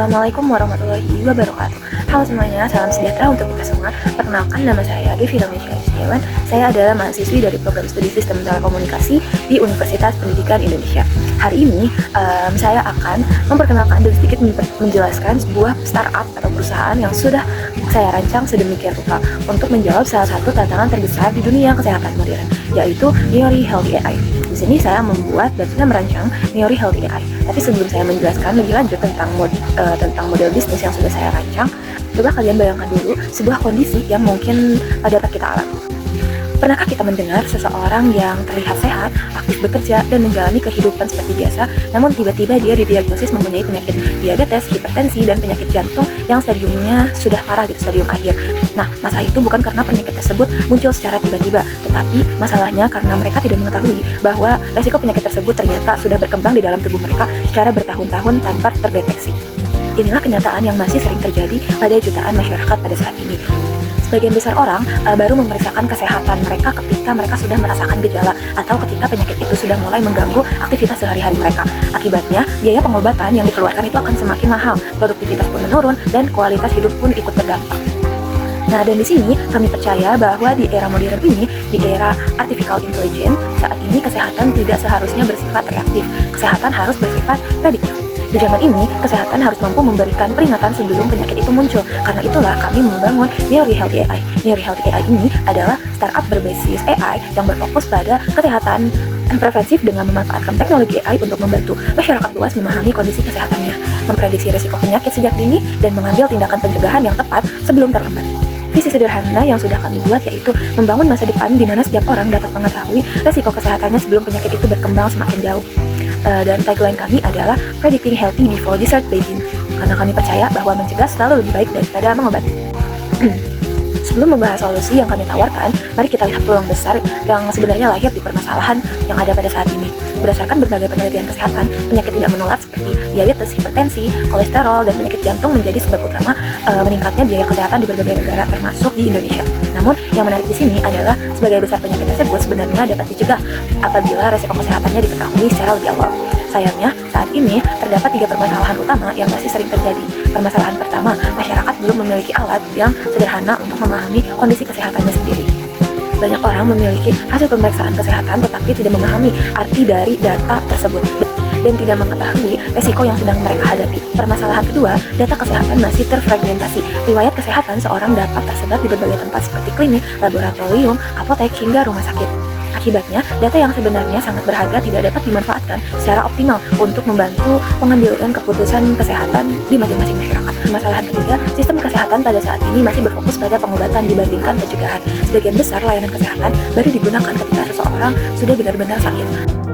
Assalamualaikum warahmatullahi wabarakatuh. Halo semuanya, salam sejahtera untuk kita semua. Perkenalkan, nama saya Devi Ramisya Setiawan. Saya adalah mahasiswi dari program studi Sistem Telekomunikasi di Universitas Pendidikan Indonesia. Hari ini saya akan memperkenalkan dan sedikit menjelaskan sebuah startup atau perusahaan yang sudah saya rancang sedemikian rupa untuk menjawab salah satu tantangan terbesar di dunia kesehatan modern, yaitu Neori Healthy AI. Di sini saya membuat dan sudah merancang Neori Healthy AI. Tapi sebelum saya menjelaskan lebih lanjut tentang model bisnis yang sudah saya rancang, coba kalian bayangkan dulu sebuah kondisi yang mungkin dapat kita alami. Pernahkah kita mendengar seseorang yang terlihat sehat, aktif bekerja, dan menjalani kehidupan seperti biasa, namun tiba-tiba dia didiagnosis mempunyai penyakit diabetes, hipertensi, dan penyakit jantung yang stadiumnya sudah parah di stadium akhir. Nah, masalah itu bukan karena penyakit tersebut muncul secara tiba-tiba, tetapi masalahnya karena mereka tidak mengetahui bahwa resiko penyakit tersebut ternyata sudah berkembang di dalam tubuh mereka secara bertahun-tahun tanpa terdeteksi. Inilah kenyataan yang masih sering terjadi pada jutaan masyarakat pada saat ini. Sebagian besar orang baru memeriksakan kesehatan mereka ketika mereka sudah merasakan gejala atau ketika penyakit itu sudah mulai mengganggu aktivitas sehari-hari mereka. Akibatnya, biaya pengobatan yang dikeluarkan itu akan semakin mahal, produktivitas pun menurun, dan kualitas hidup pun ikut terdampak. Nah, dan di sini kami percaya bahwa di era modern ini, di era artificial intelligence, saat ini kesehatan tidak seharusnya bersifat reaktif. Kesehatan harus bersifat prediktif. Di zaman ini, kesehatan harus mampu memberikan peringatan sebelum penyakit itu muncul. Karena itulah kami membangun Neori Healthy AI. Neori Healthy AI ini adalah startup berbasis AI yang berfokus pada kesehatan preventif dengan memanfaatkan teknologi AI untuk membantu masyarakat luas memahami kondisi kesehatannya, memprediksi risiko penyakit sejak dini, dan mengambil tindakan pencegahan yang tepat sebelum terlambat. Visi sederhana yang sudah kami buat yaitu membangun masa depan di mana setiap orang dapat mengetahui risiko kesehatannya sebelum penyakit itu berkembang semakin jauh. Dan tagline kami adalah Predicting Healthy Before Disease Begins, karena kami percaya bahwa mencegah selalu lebih baik daripada mengobati. Sebelum membahas solusi yang kami tawarkan, mari kita lihat peluang besar yang sebenarnya lahir di permasalahan yang ada pada saat ini. Berdasarkan berbagai penelitian kesehatan, penyakit tidak menular seperti diabetes, hipertensi, kolesterol, dan penyakit jantung menjadi sebab utama meningkatnya biaya kesehatan di berbagai negara termasuk di Indonesia. Namun, yang menarik di sini adalah sebagai besar penyakit tersebut sebenarnya dapat dicegah apabila resiko kesehatannya diketahui secara lebih awal. Sayangnya, saat ini terdapat 3 permasalahan utama yang masih sering terjadi. Permasalahan pertama, masyarakat belum memiliki alat yang sederhana untuk memahami kondisi kesehatannya sendiri. Banyak orang memiliki hasil pemeriksaan kesehatan tetapi tidak memahami arti dari data tersebut dan tidak mengetahui resiko yang sedang mereka hadapi. Permasalahan kedua, data kesehatan masih terfragmentasi. Riwayat kesehatan seorang dapat tersebar di berbagai tempat seperti klinik, laboratorium, apotek, hingga rumah sakit. Akibatnya, data yang sebenarnya sangat berharga tidak dapat dimanfaatkan secara optimal untuk membantu pengambilan keputusan kesehatan di masing-masing masyarakat. Permasalahan ketiga, sistem kesehatan pada saat ini masih berfokus pada pengobatan dibandingkan pencegahan. Sebagian besar layanan kesehatan baru digunakan ketika seseorang sudah benar-benar sakit.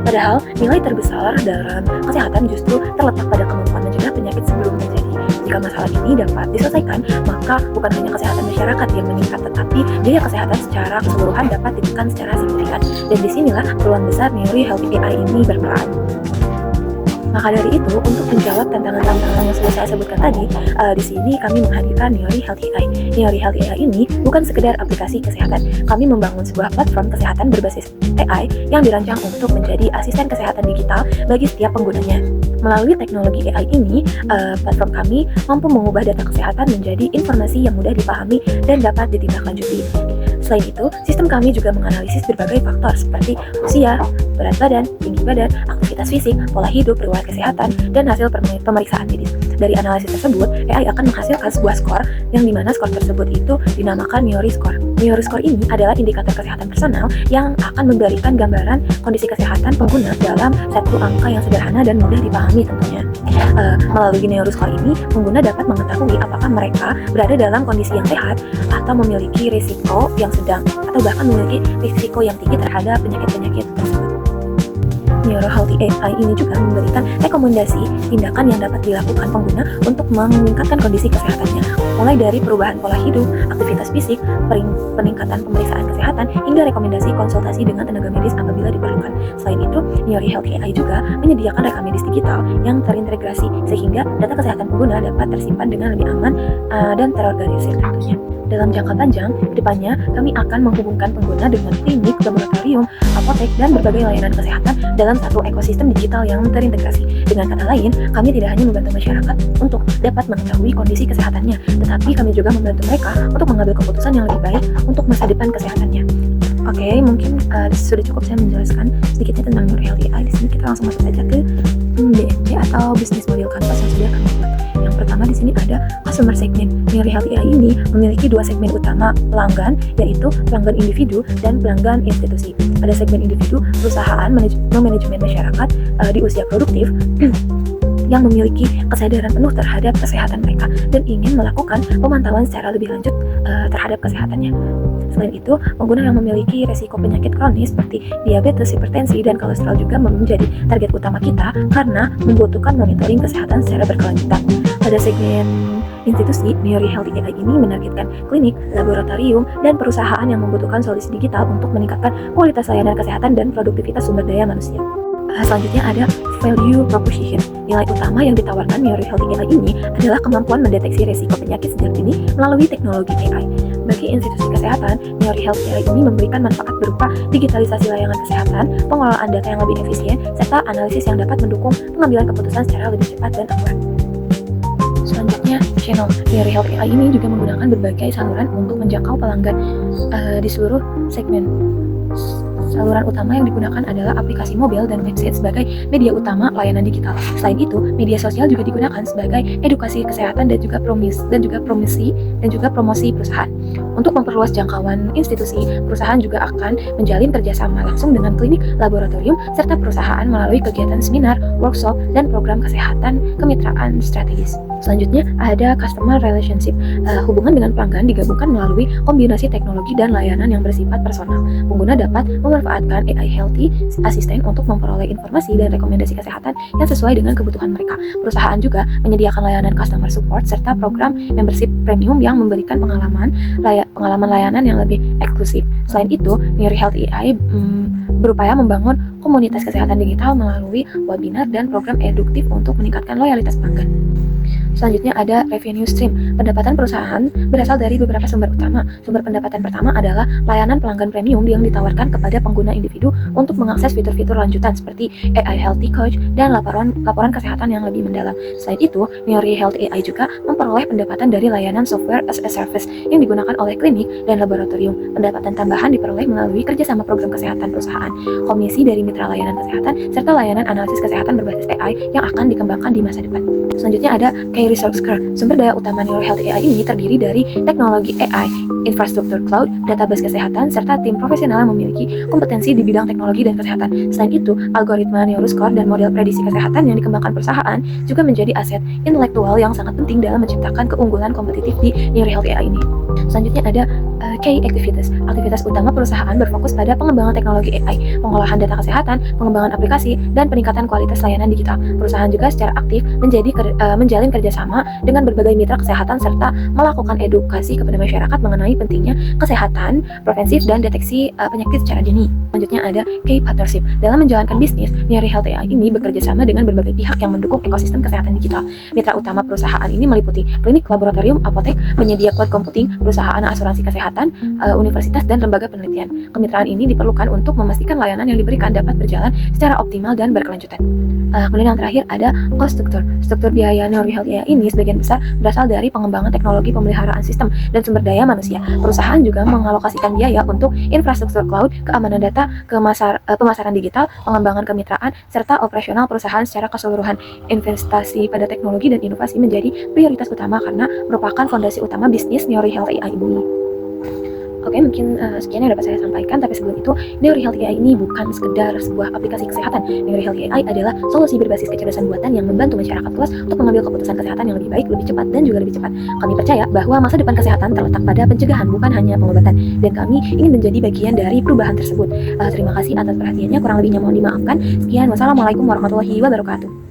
Padahal, nilai terbesar dalam kesehatan justru terletak pada kemampuan mencegah penyakit sebelum terjadi. Jika masalah ini dapat diselesaikan, maka bukan hanya kesehatan masyarakat yang meningkat, tetapi biaya kesehatan secara keseluruhan dapat ditekan secara signifikan. Dan disinilah peluang besar Neori Healthy AI ini berperan. Maka dari itu, untuk menjawab tantangan-tantangan yang sudah saya sebutkan tadi, di sini kami menghadirkan Neori Healthy AI. Neori Healthy AI ini bukan sekedar aplikasi kesehatan. Kami membangun sebuah platform kesehatan berbasis AI yang dirancang untuk menjadi asisten kesehatan digital bagi setiap penggunanya. Melalui teknologi AI ini, platform kami mampu mengubah data kesehatan menjadi informasi yang mudah dipahami dan dapat ditindaklanjuti. Selain itu, sistem kami juga menganalisis berbagai faktor seperti usia, berat badan, tinggi badan, aktivitas fisik, pola hidup, riwayat kesehatan, dan hasil pemeriksaan medis. Dari analisis tersebut, AI akan menghasilkan sebuah skor yang dimana skor tersebut itu dinamakan Neori Score. Neori Score ini adalah indikator kesehatan personal yang akan memberikan gambaran kondisi kesehatan pengguna dalam satu angka yang sederhana dan mudah dipahami tentunya. Melalui Neori Score ini, pengguna dapat mengetahui apakah mereka berada dalam kondisi yang sehat atau memiliki risiko yang sedang atau bahkan memiliki risiko yang tinggi terhadap penyakit-penyakit tersebut. Neori Healthy AI ini juga memberikan rekomendasi tindakan yang dapat dilakukan pengguna untuk meningkatkan kondisi kesehatannya, mulai dari perubahan pola hidup, aktivitas fisik, peningkatan pemeriksaan kesehatan, hingga rekomendasi konsultasi dengan tenaga medis apabila diperlukan. Selain itu, Neori Healthy AI juga menyediakan rekam medis digital yang terintegrasi sehingga data kesehatan pengguna dapat tersimpan dengan lebih aman dan terorganisir tentunya. dalam jangka panjang, kedepannya kami akan menghubungkan pengguna dengan klinik, laboratorium, apotek, dan berbagai layanan kesehatan dalam satu ekosistem digital yang terintegrasi. Dengan kata lain, kami tidak hanya membantu masyarakat untuk dapat mengetahui kondisi kesehatannya, tetapi kami juga membantu mereka untuk mengambil keputusan yang lebih baik untuk masa depan kesehatannya. Oke, mungkin sudah cukup saya menjelaskan sedikitnya tentang Neuro Health AI. Di sini kita langsung masuk saja ke BMC atau Business Model Canvas yang sudah kami buat. Yang pertama di sini ada customer segment. Neuro Health AI ini memiliki dua segmen utama pelanggan, yaitu pelanggan individu dan pelanggan institusi. Pada segmen individu, perusahaan manajemen masyarakat di usia produktif yang memiliki kesadaran penuh terhadap kesehatan mereka dan ingin melakukan pemantauan secara lebih lanjut terhadap kesehatannya. Selain itu, pengguna yang memiliki resiko penyakit kronis seperti diabetes, hipertensi, dan kolesterol juga menjadi target utama kita karena membutuhkan monitoring kesehatan secara berkelanjutan. Pada segmen institusi, Neuro Health AI ini menargetkan klinik, laboratorium, dan perusahaan yang membutuhkan solusi digital untuk meningkatkan kualitas layanan kesehatan dan produktivitas sumber daya manusia. Selanjutnya ada value proposition. Nilai utama yang ditawarkan Neuro Health AI ini adalah kemampuan mendeteksi risiko penyakit sejak dini melalui teknologi AI. Bagi institusi kesehatan, Neuro Health AI ini memberikan manfaat berupa digitalisasi layanan kesehatan, pengelolaan data yang lebih efisien, serta analisis yang dapat mendukung pengambilan keputusan secara lebih cepat dan akurat. Selanjutnya, channel. Neuro Health AI ini juga menggunakan berbagai saluran untuk menjangkau pelanggan di seluruh segmen. Saluran utama yang digunakan adalah aplikasi mobile dan website sebagai media utama layanan digital. Selain itu, media sosial juga digunakan sebagai edukasi kesehatan dan juga promosi perusahaan. Untuk memperluas jangkauan institusi, perusahaan juga akan menjalin kerjasama langsung dengan klinik, laboratorium, serta perusahaan melalui kegiatan seminar, workshop, dan program kesehatan kemitraan strategis. Selanjutnya ada customer relationship. Hubungan dengan pelanggan digabungkan melalui kombinasi teknologi dan layanan yang bersifat personal. Pengguna dapat memanfaatkan AI Healthy Assistant untuk memperoleh informasi dan rekomendasi kesehatan yang sesuai dengan kebutuhan mereka. Perusahaan juga menyediakan layanan customer support serta program membership premium yang memberikan pengalaman layanan yang lebih eksklusif. Selain itu, Neuro Health AI berupaya membangun komunitas kesehatan digital melalui webinar dan program eduktif untuk meningkatkan loyalitas pelanggan. Selanjutnya ada revenue stream. Pendapatan perusahaan berasal dari beberapa sumber utama. Sumber pendapatan pertama adalah layanan pelanggan premium yang ditawarkan kepada pengguna individu untuk mengakses fitur-fitur lanjutan seperti AI Healthy Coach dan laporan kesehatan yang lebih mendalam. Selain itu, Neuro Health AI juga memperoleh pendapatan dari layanan software as a service yang digunakan oleh klinik dan laboratorium. Pendapatan tambahan diperoleh melalui kerjasama program kesehatan perusahaan, komisi dari mitra layanan kesehatan, serta layanan analisis kesehatan berbasis AI yang akan dikembangkan di masa depan. Selanjutnya ada Key Resource Curve. Sumber daya utama Neuro Health AI ini terdiri dari teknologi AI, infrastruktur cloud, database kesehatan, serta tim profesional yang memiliki kompetensi di bidang teknologi dan kesehatan. Selain itu, algoritma NeuroScore dan model prediksi kesehatan yang dikembangkan perusahaan juga menjadi aset intelektual yang sangat penting dalam menciptakan keunggulan kompetitif di Neuro Health AI ini. Selanjutnya ada key activities. Aktivitas utama perusahaan berfokus pada pengembangan teknologi AI, pengolahan data kesehatan, pengembangan aplikasi, dan peningkatan kualitas layanan digital. Perusahaan juga secara aktif menjalin kerjasama dengan berbagai mitra kesehatan serta melakukan edukasi kepada masyarakat mengenai pentingnya kesehatan preventif dan deteksi penyakit secara dini. Selanjutnya ada key partnership. Dalam menjalankan bisnis, Neuro Health AI ini bekerja sama dengan berbagai pihak yang mendukung ekosistem kesehatan digital. Mitra utama perusahaan ini meliputi klinik, laboratorium, apotek, penyedia cloud computing, perusahaan asuransi kesehatan, universitas, dan lembaga penelitian. Kemitraan ini diperlukan untuk memastikan layanan yang diberikan dapat berjalan secara optimal dan berkelanjutan. Kemudian yang terakhir ada cost structure. Struktur biaya Neuro Health AI ini sebagian besar berasal dari pengembangan teknologi pemeliharaan sistem dan sumber daya manusia. Perusahaan juga mengalokasikan biaya untuk infrastruktur cloud, keamanan data, pemasaran digital, pengembangan kemitraan, serta operasional perusahaan secara keseluruhan. Investasi pada teknologi dan inovasi menjadi prioritas utama karena merupakan fondasi utama bisnis Neuro Health AI ini. Oke, mungkin sekian yang dapat saya sampaikan, tapi sebelum itu, Neuro Health AI ini bukan sekedar sebuah aplikasi kesehatan. Neuro Health AI adalah solusi berbasis kecerdasan buatan yang membantu masyarakat luas untuk mengambil keputusan kesehatan yang lebih baik, lebih cepat, dan juga lebih cepat. Kami percaya bahwa masa depan kesehatan terletak pada pencegahan, bukan hanya pengobatan, dan kami ingin menjadi bagian dari perubahan tersebut. Terima kasih atas perhatiannya, kurang lebihnya mohon dimaafkan. Sekian, wassalamualaikum warahmatullahi wabarakatuh.